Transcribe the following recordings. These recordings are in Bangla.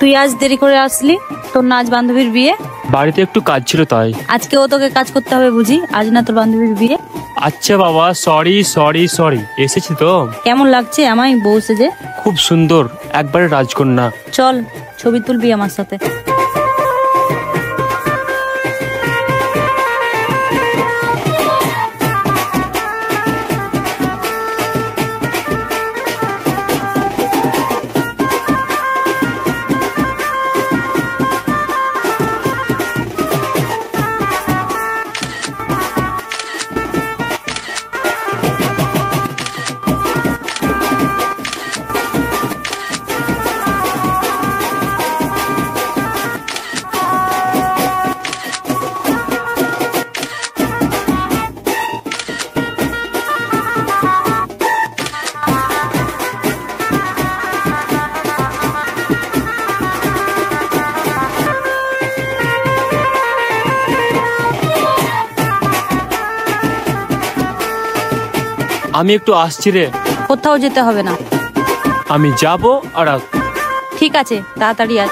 তুই আজ দেরি করে আসলি, তোর না আজ বান্ধবীর বিয়ে? বাড়িতে একটু কাজ ছিল তাই। আজকেও তোকে কাজ করতে হবে বুঝি? আজ না তোর বান্ধবীর বিয়ে? আচ্ছা বাবা, সরি সরি সরি। এসেছি তো। কেমন লাগছে আমায় বউ সেজে? খুব সুন্দর, একবারে রাজকন্যা। চল ছবি তুলবি আমার সাথে। আমি একটু আসছি রে। কোথাও যেতে হবে না, আমি যাব আর ঠিক আছে তাড়াতাড়ি আয়।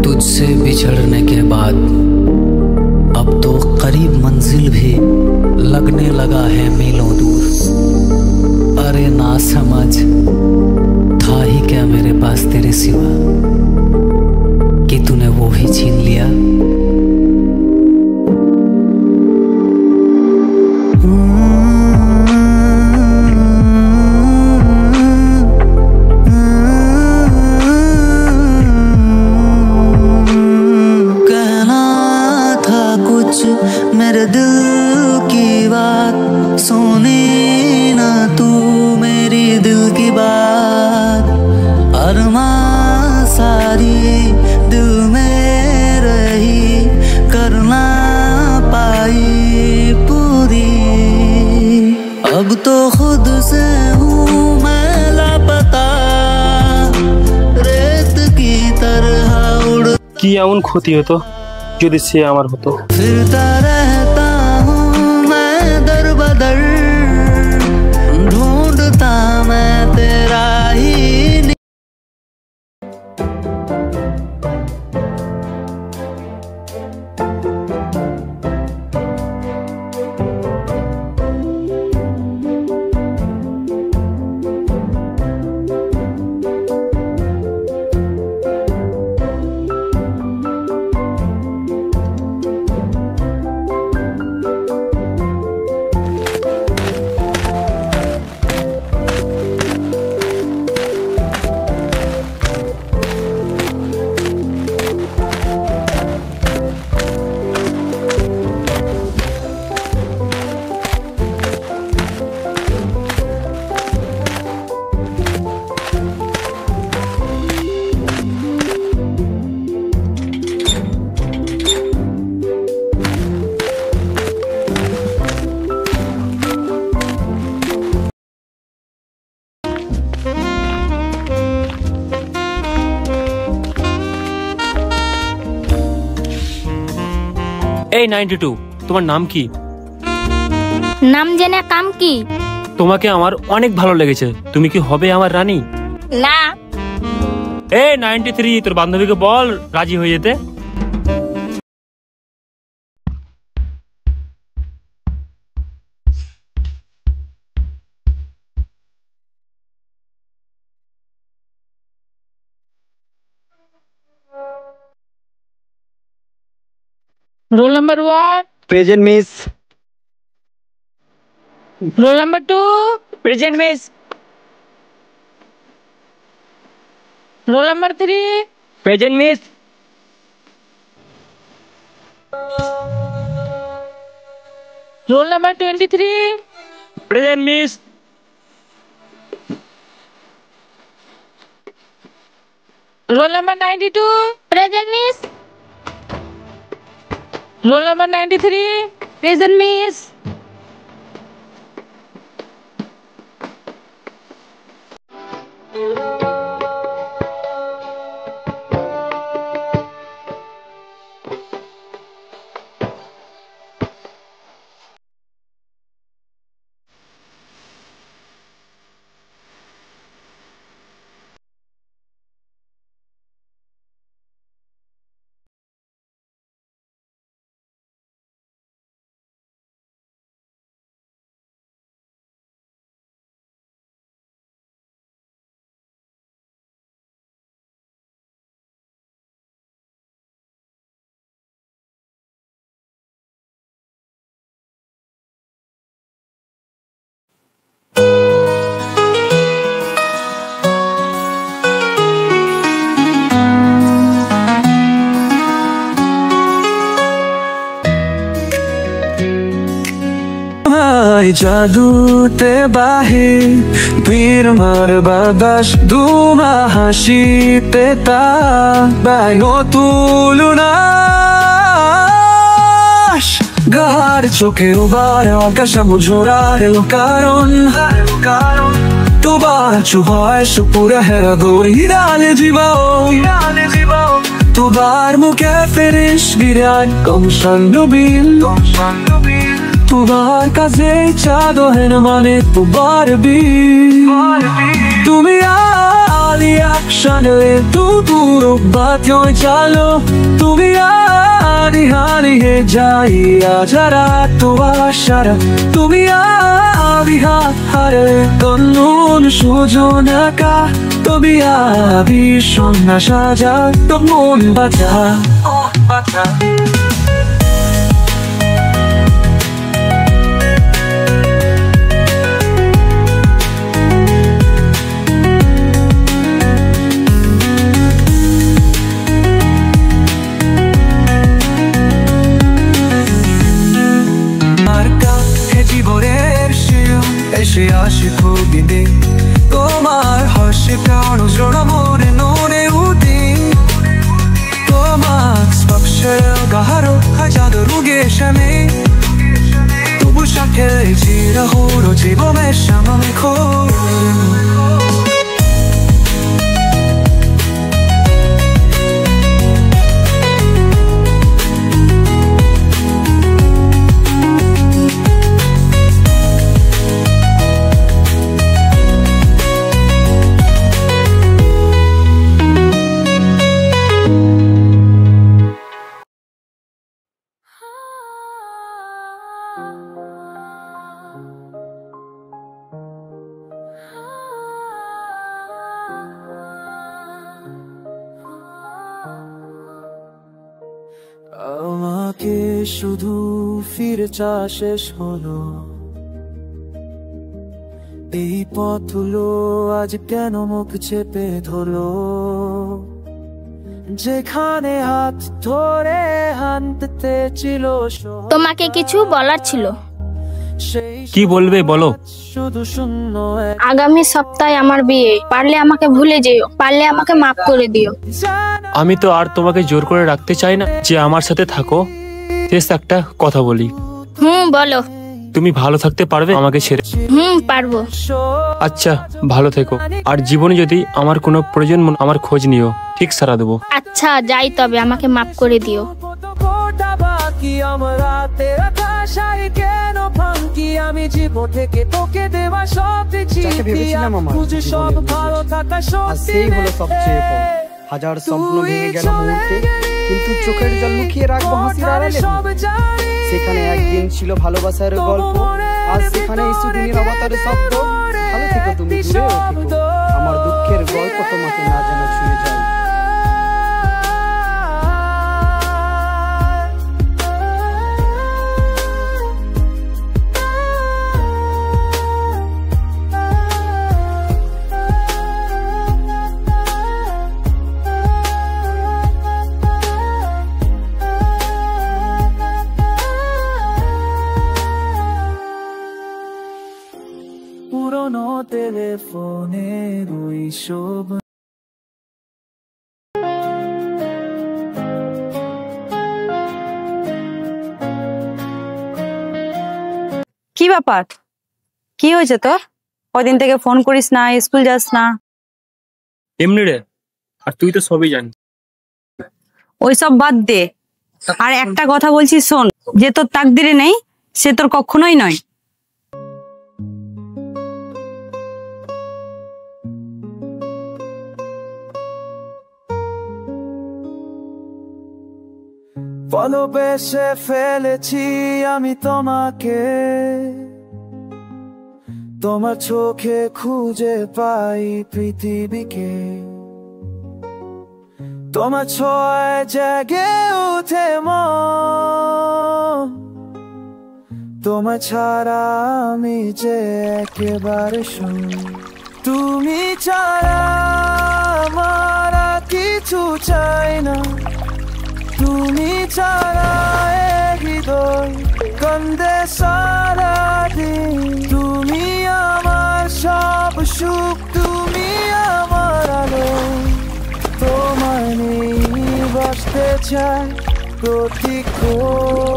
तुझसे बिछड़ने के बाद अब तो करीब मंजिल भी लगने लगा है मीलों दूर। अरे ना समझ था ही क्या मेरे पास तेरे सिवा कि तूने वो ही छीन लिया। कहना था कुछ मेरे दिल की बात, सुनी ना तू मेरी दिल की बात। अरमां सारी दिल में रही, करना पाई पूरी। अब तो खुद से हूँ मैं लापता, रेत की तरह उड़। কি এমন ক্ষতি হতো যদি সে আমার হতো? फिरता रहता हूँ मैं दर बदर, ढूंढता मैं तेरा ही। এই 92, তোমার নাম কি? নাম জেনে কাম কি? তোমাকে আমার অনেক ভালো লেগেছে, তুমি কি হবে আমার রানী? না। এই 93, তোর বান্ধবীকে বল রাজি হয়ে যেতে। Roll number 1. Present, miss. Roll number 2. Present, miss. Roll number 3. Present, miss. Roll number 23. Present, miss. Roll number 92. Present miss. Roll number 93. Present miss. জাদুতে বাহে বীর মার বাতাস দুমা হাসিতে তা বায় তুলনা গাঢ় চোখে উবার আকাশ মুঝোরার কারণ তোমার চুহায় সুপুরা হেরা গই ডালে জীবাও তোমার মুখে ফেরিস বিরাট কমসান নবীন তোমার কাছে চাঁদ হেন মানে তোমার বীর তুমি আলিয়া শানে তুতুর বাত্য চালো তুমি আনি হানি হে যাইয়া যারা তোমার সারা তুমি আবিহাত হারে তন্নুন সুজনকা তুমি আবি সন্না সাজা তো মন বাঁচা এসে আসি খুদিনে তোমার হাসি প্রাণ জোড়া মনে নুনে উদি তোমার স্পর্শে গাহারো হাজার রুগে শানে তবু সাথে চিরহর জীবনের সামনে খোর আমাকে শুধু ফিরে চা শেষ হলো এই পথগুলো আজ কেন মুখ চেপে ধরলো যেখানে হাত ধরে হাঁটতে ছিল তোমাকে কিছু বলার ছিল। কি বলবে বলো। শুধু শূন্য আগামী সপ্তাহে আমার বিয়ে, পারলে আমাকে ভুলে যেও, পারলে আমাকে মাফ করে দিও। আমি তো আর তোমাকে জোর করে রাখতে চাই না যে আমার সাথে থাকো। শেষ একটা কথা বলি। বলো। তুমি ভালো থাকতে পারবে আমাকে ছেড়ে? পারবো। আচ্ছা ভালো থেকো, আর জীবনে যদি আমার কোনো প্রয়োজন আমার খোঁজ নিও, ঠিক সারা দেবো। আচ্ছা যাই, তবে আমাকে মাফ করে দিও। আমি জীবন থেকে তোকে দেওয়া সব সব ভালো থাকা সেই হলো সবচেয়ে হাজার স্বপ্ন ভেঙে গেল মুহূর্তে, কিন্তু চোখের জল লুকিয়ে রাখবো হাসির আড়ালে। সেখানে একদিন ছিল ভালোবাসার গল্প, আজ সেখানে ইসুদিনের অবতারের শব্দ। ভালো থেকো তুমি, দূরেও থেকো, আমার দুঃখের গল্প তোমাকে না যেন ছুঁয়ে যায়। পুরনো টেলিফোনের ওই সব কি ব্যাপার, কি হয়েছে তোর? কদিন থেকে ফোন করিস না, স্কুল যাস না। এমনি রে, আর তুই তো সবই জানিস। ওইসব বাদ দে, আর একটা কথা বলছি শোন, যে তোর তাকদিরে নেই সে তোর কখনোই নয়। ভালোবেসে ফেলেছি আমি তোমাকে, তোমার চোখে খুঁজে পাই পৃথিবীকে, তোমার ছোঁয়ায় জেগে উঠে মন, তোমার ছাড়া আমি যে একেবারে শূন্য। তুমি ছাড়া আমার আর কিছু চাই না, তুমি ছাড়া হৃদয় কান্দে সারাদিন। সুখ তুমি আমার আলো, তোমায় নিয়ে বাঁচতে চাই প্রতিক্ষণ।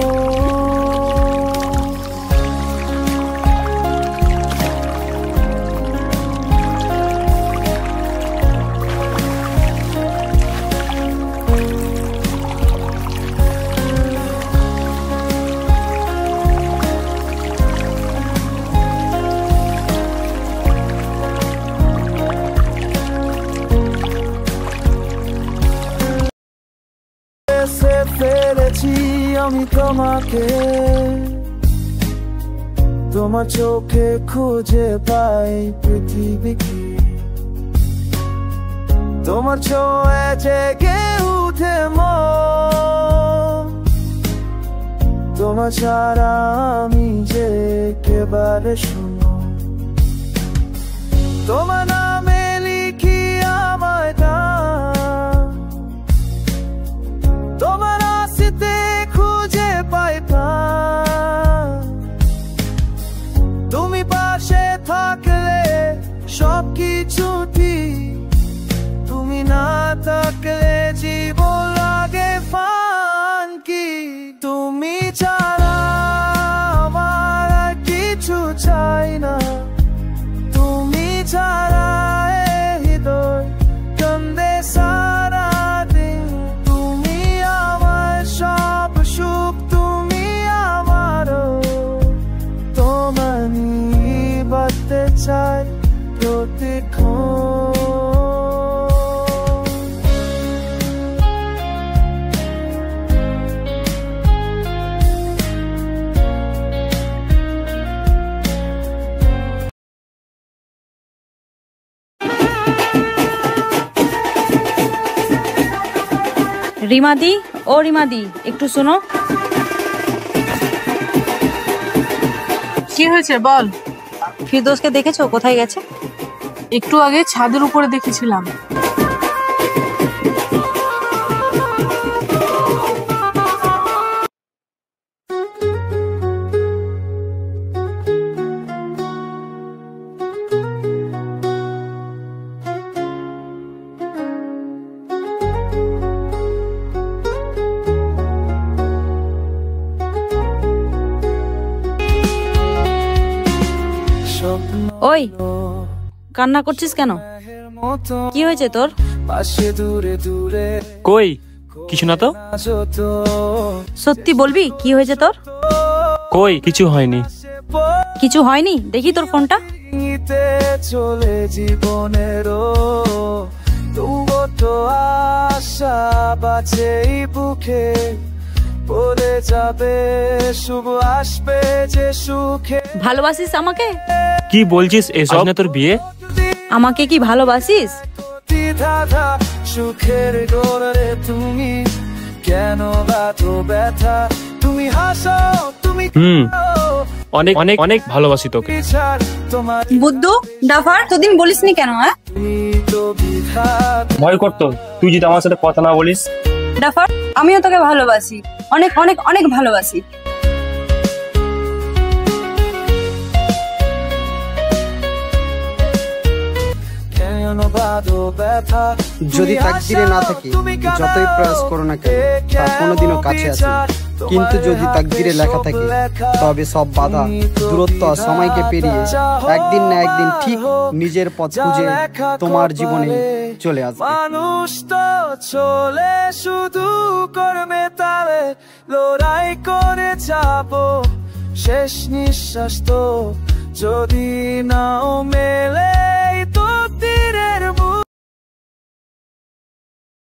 ফেলেছি আমি তোমাকে, তোমার চোখে খুঁজে পাই পৃথিবীকে, তোমার ছোঁয়া জেগে উঠে মন, তোমার ছাড়া আমি যে একেবারে শূন্য। তোমার নামে লিখি আমায় গান, তোমার আসিতে খুঁজে পাই প্রাণ। তুমি পাশে থাকলে সবকিছু ঠিক, তুমি না থাকলে জীবন লাগে ফাঁকি। তুমি ছাড়া আমার আর কিছু চাই না, তুমি ছাড়া হৃদয় কান্দে সারা দিন। তুমি আমার সব সুখ, তুমি আমারও, তোমায় নিয়ে বাঁচতে চাই প্রতিক্ষণ। রিমাদি, ও রিমাদি, একটু শোনো। কি হয়েছে বল। ফিরদৌসকে দেখেছো কোথায় গেছে? একটু আগে ছাদের উপরে দেখেছিলাম। ওই কান্না করছিস কেন? কি হয়েছে তোর? পাশে দূরে দূরে কই কিছু না তো। সত্যি বলবি কি হয়েছে তোর? কই কিছু হয়নি। কিছু হয়নি? দেখি তোর ফোনটা। চলে জীবনেরও তবু তো আশা বাঁচে বুকে, পড়ে যাবে শুভ আসবে যে সুখে। ভালোবাসিস আমাকে? কি বলছিস এসব? না তোর বিয়ে? আমাকে কি ভালোবাসিস? দাদা সুখের ডোরে তুমি কেন বাতো ব্যথা, তুমি হাসো তুমি অনেক অনেক অনেক ভালোবাসি তোকে। তোমার বুদ্ধু ডাফার তোদিন বলিসনি কেন? ভয় করতো তুই যদি আমার সাথে কথা না বলিস। ডাফার আমিও তোকে ভালোবাসি, অনেক অনেক অনেক ভালোবাসি। যদি তাকদিরে না থাকি যতই প্রয়াস করো না কেন তা কোনোদিনও কাছে আসে, কিন্তু যদি তাকদিরে লেখা থাকে তবে সব বাধা দূরত্ব সময়কে পেরিয়ে একদিন না একদিন ঠিক নিজের পথ খুঁজে তোমার জীবনে চলে আসবে। মানুষ তো চলে শুধু কর্মে তালে, লড়াই করে যাবো শেষ নিঃশ্বাস তো যদি নাও মেলে